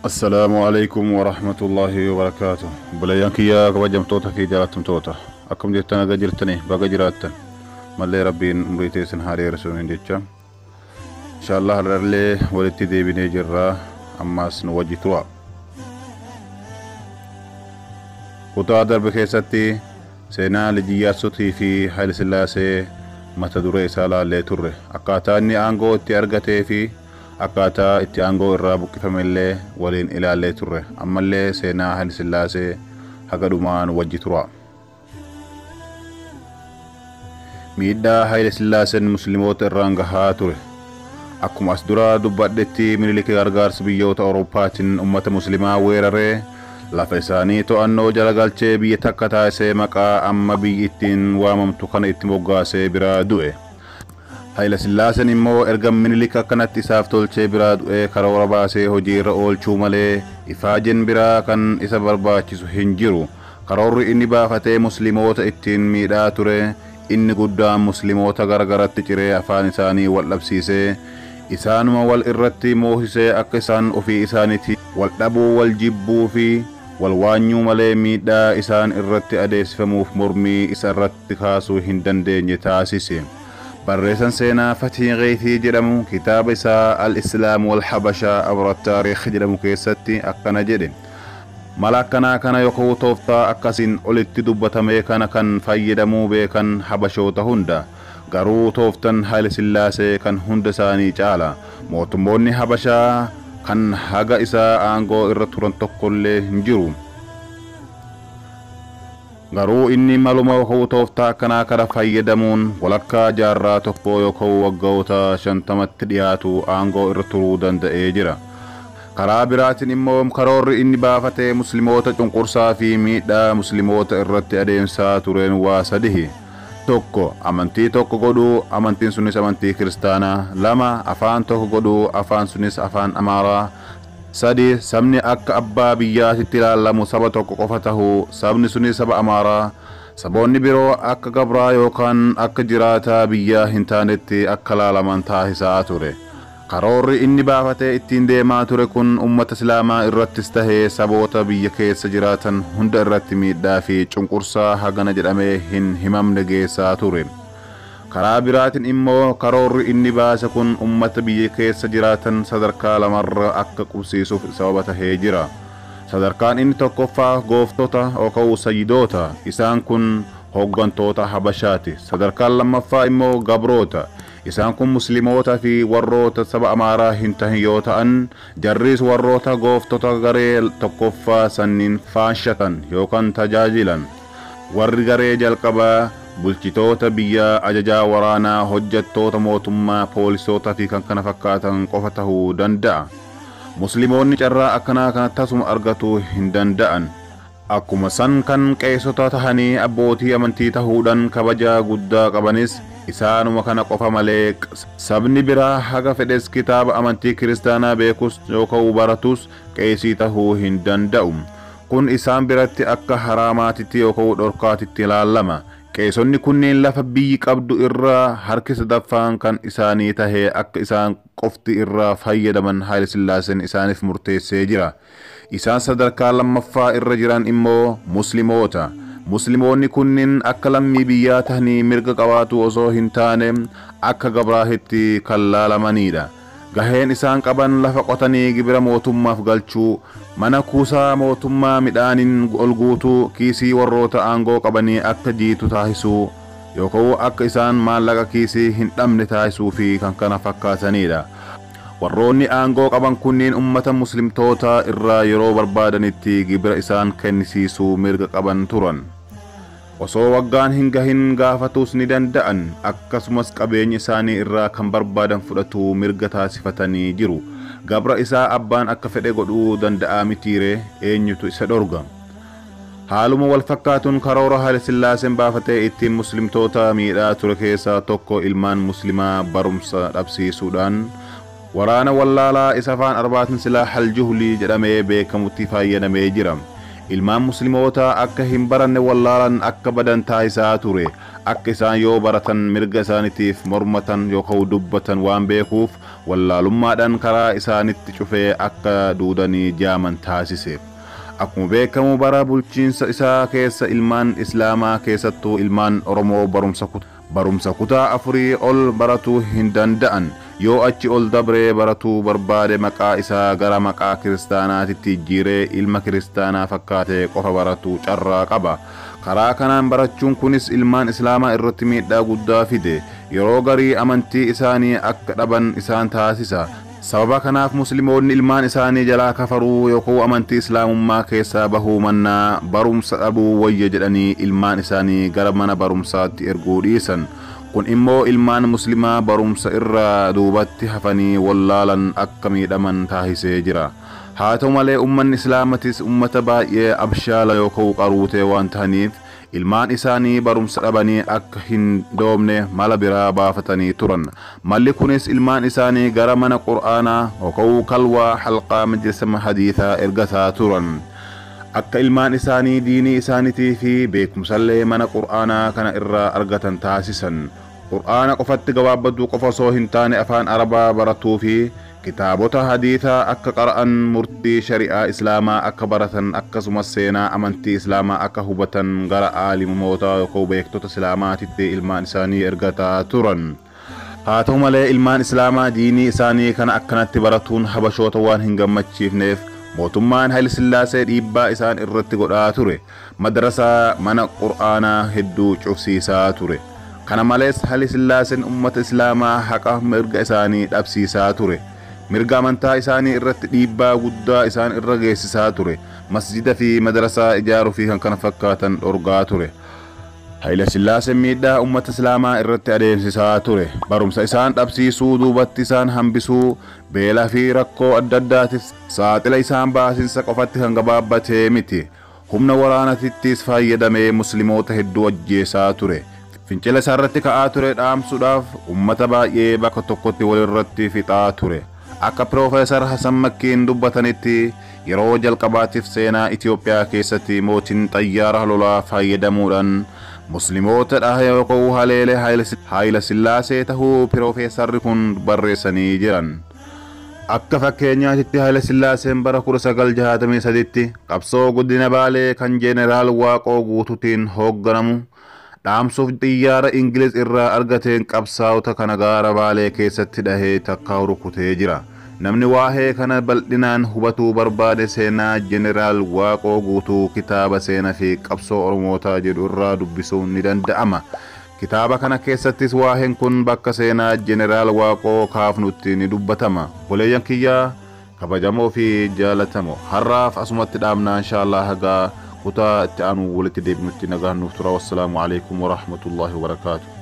السلام عليكم ورحمة الله وبركاته. بليانكيا كوجم توتا في جراتم توتا أكم جرتنا جرتني بقى جراتن ملي ربي مريتي سنهاري رسولين جتشا إن شاء الله رلي ولتي دي بني جرا أما سنوجي توا كتا درب كيستي سينا لجياسوتي في حيل سلاسي متى دري سالا اللي تره أكاتاني أنغو اتي أرغتي في akkaataa itti aangoo irraa buqqifamellee waliin ilaallee turre ammallee seenaa Haayile Sillaasee haga dhumaan wajji tura. Miidhaa Haayile Sillaaseen musliimoota irraan gahaa ture. Akkuma as dura dubbadhetti Minilik gargaarsa biyyoota Awurooppaatiin uummata musliimaa weeraree lafa isaanii to'annoo jala galchee biyya takka taasisee maqaa amma biyyi ittiin waamamtu kana itti moggaasee biraa du'e. Haayile Sillaaseen immoo erga Minilik akkanatti isaaf tolchee biraa du'ee karoora baasee hojiirra oolchuu malee ifaajeen biraa kan isa barbaachisu hin jiru. Karoorri inni baafatee musliimoota ittiin miidhaa ture inni guddaan musliimoota garagaratti ciree afaan isaanii wal dhabsiisee isaanuma wal irratti moosisee akka isaan ofii isaaniitti wal dhabuu wal jibbuu fi wal waanyuu malee miidhaa isaan irratti adeemsifamuuf mormii isa irratti kaasuu hin dandeenye taasise. بريسان سينا فتح غيثي جرمو كتاب إساء الإسلام والحبشة أبرا التاريخ جرمو كيستي أكنا جرم ملاكنا كان يقو توفتا أكسين أولي دبتا ميكانا كان فايدمو بيكان حبشوتا هندا غارو توفتن Haayile Sillaasee كان هند ساني جالا موتموني حبشة كان حاقا إساء آنغو إرطوران تقل هنجرو garuu inni maluma hoo tooftaa kanaa kana fayyadamuun walakkaa jaarraa tokko yookaan waggoota 50tti dhiyaatu aangoo irra turuu danda'ee jira. Karaa biraatiin immoo karoorri inni baafatee musliimoota cunqursaa fi miidhaa musliimoota irratti adeemsaa tureen waa sadihi. Tokko amantii tokko godhuu amantiin sunis amantii kiristaanaa. Lama afaan tokko godhuu afaan sunis afaan amaaraa. Sadi sabni akka abbaa biyyaatitti ilaalamu saba tokko qofa tahuu sabni suni saba amaaraa saboonni biroo akka gabraa yookaan akka jiraataa biyyaa hin taanetti akka ilaalaman taasisaa ture. Karoorri inni baafatee ittiin deemaa ture kun ummata islaamaa irrattis tahee saboota biyya keessa jiraatan hunda irratti miidhaa fi cunqursaa hagana jedhamee hin himamne geessaa ture. karaa biraatiin immoo karoorri inni baase kun ummata biyya keessa jiraatan sadarkaa lamarra akka qubsiisuuf sababa tahee jira. Sadarkaan inni tokkoffaa gooftota yookaan sayyidoota isaan kun hooggantoota Habashaati. Sadarkaan lammaffaa immoo gabroota isaan kun musliimoota fi warroota saba amaaraa hin tahin yoo ta'an jarris warroota gooftota garee tokkoffaa sanniin faanshatan yookaan tajaajilan. Warri garee jalqabaa bulchitoota biyyaa ajajaa waraanaa hojjettoota mootummaa poolisoota fi kan kana fakkaatan qofa tahuu danda'a. Musliimoonni carraa akkanaa kana tasuma argatuu hin danda'an. Akkuma san kan qeessota tahanii abbootii amantii tahuudhaan kabajaa guddaa qabanis isaanuma kana qofa malee sabni biraa haga fedhes kitaaba amantii kiristaanaa beekus yookaan baratus qeessii tahuu hin danda'u. Kun isaan biratti akka haraamaatitti yookaan dhorkaatitti ilaalama. Qeessonni kunneen lafa biyyi qabdu irraa harki sadaffaan kan isaanii tahee akka isaan qofti irraa fayyadaman Haayile Sillaaseen isaaniif murteessee jira. Isaan sadarkaa lammaffaa irra jiran immoo musliimoota. Musliimoonni kunneen akka lammii biyyaa tahanii mirga qabaatu osoo hin taane akka gabraahitti kan laalamanidha. Gaheen isaan qaban lafa qotanii gibira mootummaaf galchuu, mana kuusaa mootummaa midhaaniin ol guutuu, kiisii warroota aangoo qabanii akka jiitu taasisuu yookaan akka isaan maallaqa kiisii hin dhabne taasisuu fi kan kana fakkaatanidha. Warroonni aangoo qaban kunneen ummata muslimtoota irraa yeroo barbaadanitti gibira isaan kennisiisuu mirga qaban turan. Osoo waggaan hin gahin gaafatus ni danda'an akkasumas qabeenya isaanii irraa kan barbaadan fudhatu mirga taasifatanii jiru. Gabra isaa abbaan akka fedhe godhuu danda'a mitiire eenyutu isa dhorga. Haaluma wal fakkaatuun karoora Haayile Sillaaseen baafatee ittiin muslimtoota miidhaa ture keessaa tokko ilmaan muslimaa barumsa dhabsiisuudhaan waraana wallaalaa isa afaan arbaatiin silaa Aljuhlii jedhamee beekamutti fayyadamee jira. ilmaan musliimoota akka hin baranne wallaalan akka badan taasisaa ture. Akka isaan yoo baratan mirga isaaniitiif mormatan yookaan dubbatan waan beekuuf wallaalummaadhaan karaa isaanitti cufee akka duudanii jaaman taasise. Akkuma beekamu bara bulchiinsa isaa keessa ilmaan islaamaa keessattuu ilmaan Oromoo barumsa kutaa afurii ol baratuu hin danda'an. Yoo achi ol dabree baratuu barbaade maqaa isaa gara maqaa kiristaanaatitti jijjiiree ilma kiristaanaa fakkaatee qofa baratuu carraa qaba. Karaa kanaan barachuun kunis ilmaan islaamaa irratti miidhaa guddaa fide. Yeroo garii amantii isaanii akka dhaban isaan taasisa. Sababa kanaaf musliimoonni ilmaan isaanii jalaa kafaruu yookaan amantii islaamummaa keessaa bahuu mannaa barumsa dhabuu wayya jedhanii ilmaan isaanii gara mana barumsaatti erguu dhiisan. Kun immoo ilmaan muslimaa barumsa irraa duubatti hafanii wallaalan akka miidhaman taasisee jira. Haa ta'u malee ummanni islaamatis ummata baay'ee abshaala yookaan qaruutee waan ta'aniif ilmaan isaanii barumsa dhabanii akka hin doomne mala biraa baafatanii turan. Malli kunis ilmaan isaanii gara mana qur'aanaa yookaan kalwaa halqaa majlisa hadiisaa ergataa turan. Akka ilmaan isaanii diinii isaaniitii fi beekumsallee mana qur'aanaa kana irraa argatan taasisan. Qur'aana qofatti gabaabbaduu qofa osoo hin taane afaan arabaa baratuu fi kitaabota hadiisaa akka qara'an murtii shari'aa islaamaa akka baratan akkasumas seenaa amantii islaamaa akka hubatan gara aalimoota yookaan beektota islaamaatitti ilmaan isaanii ergataa turan. Haa ta'u malee ilmaan islaamaa diinii isaanii kana akkanatti baratuun habashoota waan hin gammachiifneef mootummaan Haayile Sillaasee dhiibbaa isaan irratti godhaa ture. Madrasaa mana qur'aanaa hedduu cufsiisaa ture. Kana malees Haayile Sillaaseen ummata islaamaa haqa mirga isaanii dhabsiisaa ture. Mirga amantaa isaanii irratti dhiibbaa guddaa isaan irra geessisaa ture. Masjida fi madrasaa ijaaruu fi kan kana fakkaatan dhorgaa ture. Haayile Sillaaseen miidhaa ummata islaamaa irratti adeemsisaa ture. Barumsa isaan dhabsiisuu duubatti isaan hambisuu beelaa fi rakkoo adda addaatiif saaxila isaan baasinsa qofatti kan gabaabbatee miti. Humna waraanatittis fayyadamee musliimoota hedduu ajjeesaa ture. Fincila isaarratti ka'aa ture dhaamsuudhaaf ummata baay'ee bakka tokkotti walirratti fixaa ture. Akka Piroofeesar Hasan Makkiin dubbatanitti yeroo jalqabaatiif seenaa Itoophiyaa keessatti mootiin xayyaara lolaa fayyadamuudhaan musliimoota dhahe yookaan haleelee Haayile Sillaasee tahuu Piroofeesarri kun barreessanii jiran. Akka fakkeenyaatti Haayile Sillaaseen bara 1963tti qabsoo guddina Baalee kan Jeneraal Waaqoo Guutuutiin hoogganamu dhaamsuuf xiyyaara Ingiliz irraa argateen qabsaa'ota kana gaara Baalee keessatti dhahee takka rukutee jira. Namni waa'ee kana bal'inaan hubatuu barbaade seenaa Jeneraal Waaqoo Guutuu kitaaba seenaa fi qabsoo Oromootaa jedhu irraa dubbisuun ni danda'ama. Kitaaba kana keessattis waa'een kun bakka seenaa Jeneraal Waaqoo kaafnutti ni dubbatama. Boleeyyan kiyyaa kabajamoo fi jaalatamoo har'aaf asumatti dhaabnaa inshaallah hagaa kutaa itti aanu walitti deebinutti nagaan nuuf tura. Wassalaamu alaikum wa rahmatullahi wa barakatuh.